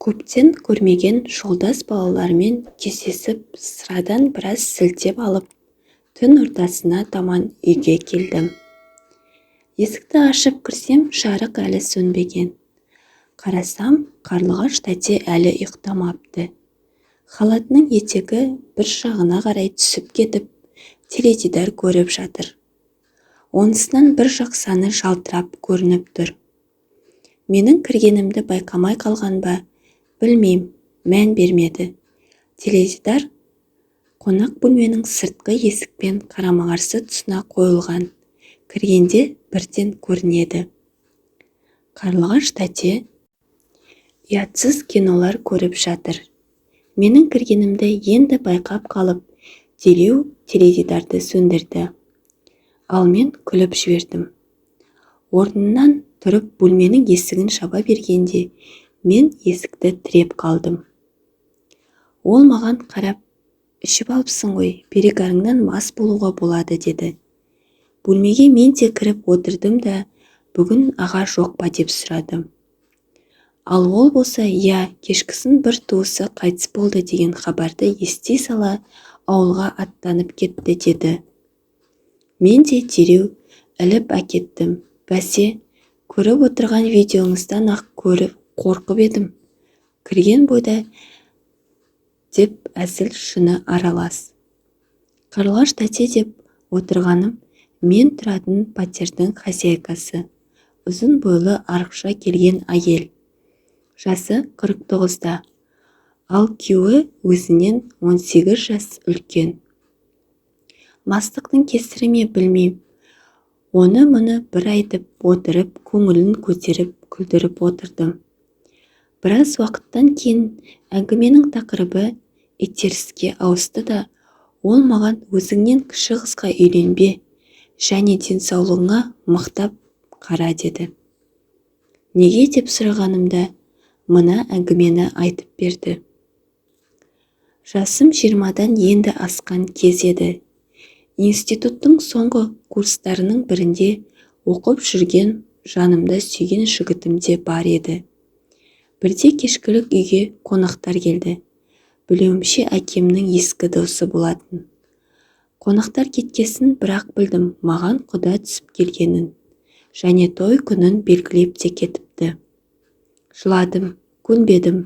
Көптен көрмеген жолдас балалармен кездесіп, sıрадан біраз сілтеп алып, түн ортасына таман үйге келдім. Есікті ашып кірсем, жарық әлі сөнбеген. Қарасам, Қарлығаш тәте әлі ұйықтамапты. Халатының етегі бір жағына қарай түсіп кетіп, теледидар көріп жатыр. Онысынан бір жақ саны жалтырап көрініп тұр. Менің кіргенімді байқамай қалған ба, білмейм, мән бермеді. Теледидар қонақ бөлменің сыртқы есікпен қарама-қарсы тұсына қойылған. Кіргенде бірден көрінеді. Қарлығаш тәте ұятсыз кинолар көріп жатыр. Менің кіргенімді енді байқап қалып, дереу теледидарды сөндірді. Ал мен күліп жібердім. Орнынан тұрып бөлменің есігін шаба бергенде, мен есікті тіреп қалдым. Ол маған қарап, ішіп алыпсың ғой, перегарыңнан мас болуға болады деді. Бөлмеге мен де кіріп отырдым да, бүгін аға жоқ па деп сұрадым. Ал ол болса, кешкісін бір туысы қайтыс болды деген хабарды ести сала, ауылға аттанып кетті деді. Мен де дереу іліп әкеттім. Бәсе, көріп отырған видеоңыздан ақ көріп қорқып едім. Кірген бойда деп әзіл шыны аралас. Қарлығаш тәте деп отырғаным, мен тұратын пәтердің хозяйкасы. Ұзын бойлы арықша келген әйел. Жасы 49-да. Ал күйеуі өзінен 18 жас үлкен. Мастықтың кесірі ме білмейм. Оны-мұны бір айтып отырып, көңілін көтеріп, күлдіріп отырдым. Біраз уақыттан кейін әңгіменің тақырыбы итеріске ауысты да, ол маған өзіңнен кіші қызға үйленбе, және денсаулығыңа мықтап қара деді. Неге деп сұрағанымда, мына әңгімені айтып берді. Жасым 20-дан енді асқан кез еді. Институттың соңғы курстарының бірінде оқып жүрген, жанымда сүйген жігітім де бар еді. Бірде кешкілік үйге қонақтар келді. Білуімше әкемнің ескі досы болатын. Қонақтар кеткесін бірақ білдім, маған құда түсіп келгенін, және той күнін белгілеп те кетіпті. Жыладым, көнбедім,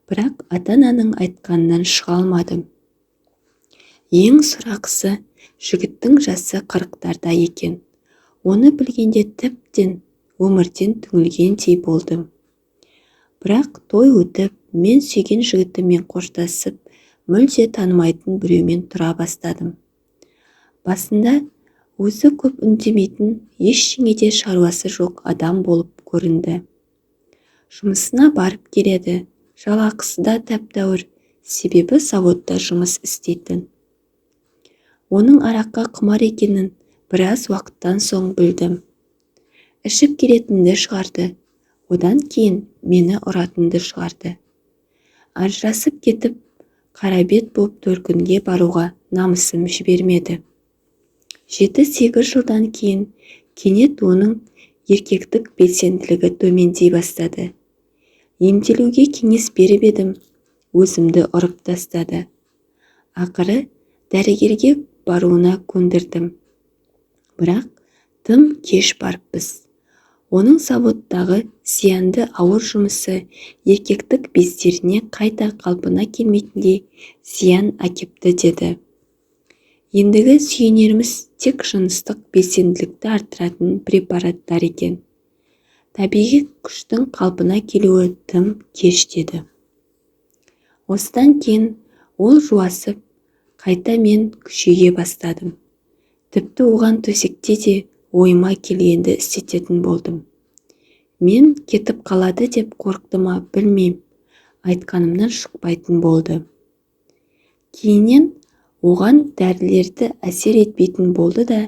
бірақ ата-ананың айтқанынан шыға алмадым. Ең сұрақысы, жігіттің жасы 40-тарда екен. Оны білгенде тіптен өмірден түңілгендей болдым. Бірақ той өтіп, мен сүйген жігітіммен қоштасып, мүлде танымайтын біреумен тұра бастадым. Басында өзі көп үндемейтін, ештеңеде шаруасы жоқ адам болып көрінді. Жұмысына барып келеді, жалақысы да тәп-тәуір, себебі заводта жұмыс істейтін. Оның араққа құмар екенін біраз уақыттан соң білдім. Ішіп келетінді шығарды, одан кейін мені ұратынды шығарды. Ажырасып кетіп, қарабет боп төркінге баруға намысым жібермеді. 7-8 жылдан кейін кенет оның еркектік белсенділігі төмендей бастады. Емделуге кеңес беріп едім, өзімді ұрып тастады. Ақыры дәрігерге баруына көндірдім. Бірақ тым кеш барыппыз. Оның заводтағы зиянды ауыр жұмысы еркектік бездеріне қайта қалпына келмейтіндей зиян әкепті деді. Ендігі сүйенеріміз тек жыныстық белсенділікті арттыратын препараттар екен. Табиғи күштің қалпына келуі тым кеш деді. Осыдан кейін ол жуасып, қайта мен күшейе бастадым. Тіпті оған төсекте де ойыма келгенді істететін болдым. Мен кетіп қалады деп қорықты ма білмейм, айтқанымнан шықпайтын болды. Кейіннен оған дәрілерді әсер етпейтін болды да,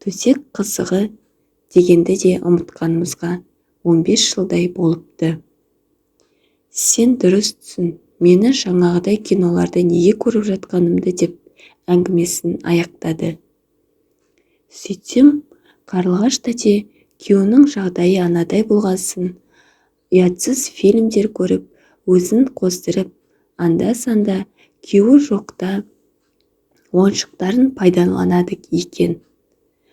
төсек қызығы дегенді де ұмытқанымызға 15 жылдай болыпты. Сен дұрыс түсін, мені жаңағыдай киноларды неге көріп жатқанымды деп әңгімесін аяқтады. Сөйтсем, Қарлығаш тәте күйеуінің жағдайы анадай болғасын, ұятсыз фильмдер көріп, өзін қоздырып, анда-санда күйеуі жоқта ойыншықтарын пайдаланады екен.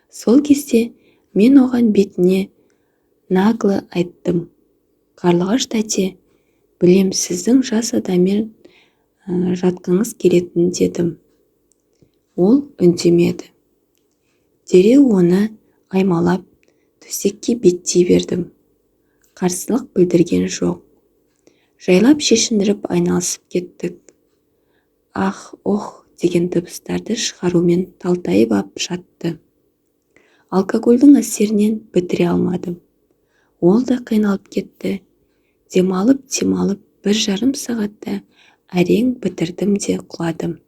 Сол кезде мен оған бетіне наглы айттым: «Қарлығаш тәте, білем, сіздің жас адаммен жатқыңыз келетінін», дедім. Ол үндемеді. Дереу оны аймалап төсекке беттей бердім. Қарсылық білдірген жоқ. Жайлап шешіндіріп айналысып кеттік. «Ах, ох» деген дыбыстарды шығарумен талтайып ап жатты. Алкогольдің әсерінен бітіре алмадым. Ол да қиналып кетті. Демалып 1,5 сағатта әрең бітірдім де құладым.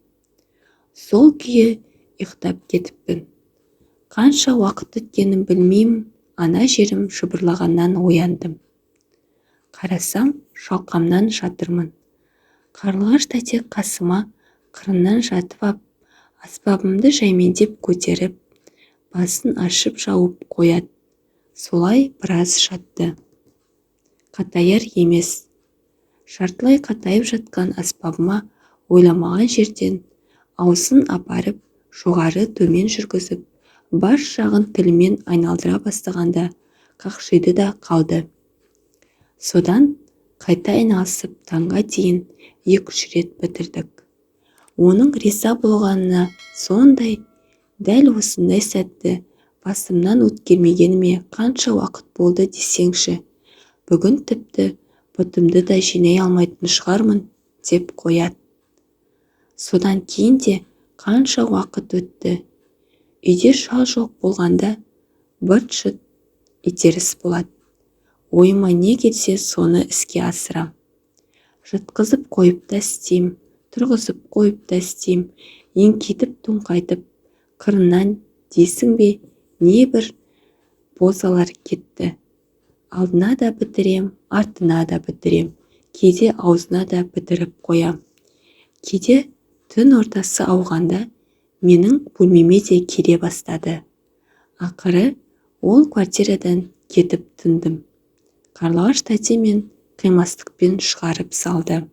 Сол күйі ұйықтап кетіппін. Қанша уақыт өткенін білмеймін, ана жерім жыбырлағаннан ояндым. Қарасам, шалқамнан жатырмын. Қарлығаш тәте қасыма қырынан жатып ап, аспабымды жаймендеп көтеріп, басын ашып жауып қояды. Солай біраз жатты. Қатаяр емес. Жартылай қатайып жатқан аспабыма ойламаған жерден аузын апарып, жоғары төмен жүргізіп, бас жағын тілімен айналдыра бастағанда қақшиды да қалды. Содан қайта айналысып таңға дейін 2-3 рет бітірдік. Оның риза болғанына сондай, дәл осындай сәтті басымнан өткермегеніме қанша уақыт болды десеңші. Бүгін тіпті бұтымды да жинай алмайтын шығармын, деп қояды. Содан кейін де қанша уақыт өтті. Үйде шал жоқ болғанда быт-шыт итеріс болады. Ойыма не келсе соны іске асырам. Жытқызып қойып та істейм, тұрғызып қойып та істейм, еңкейтіп тоңқайтып, қырынан дейсің бе, небір бозалар кетті. Алдына да бітірем, артына да бітірем, кейде аузына да бітіріп қоям. Кейде түн ортасы ауғанда менің бөлмеме де келе бастады. Ақыры ол квартирадан кетіп тындым. Қарлығаш тәте мен қимастықпен шығарып салды.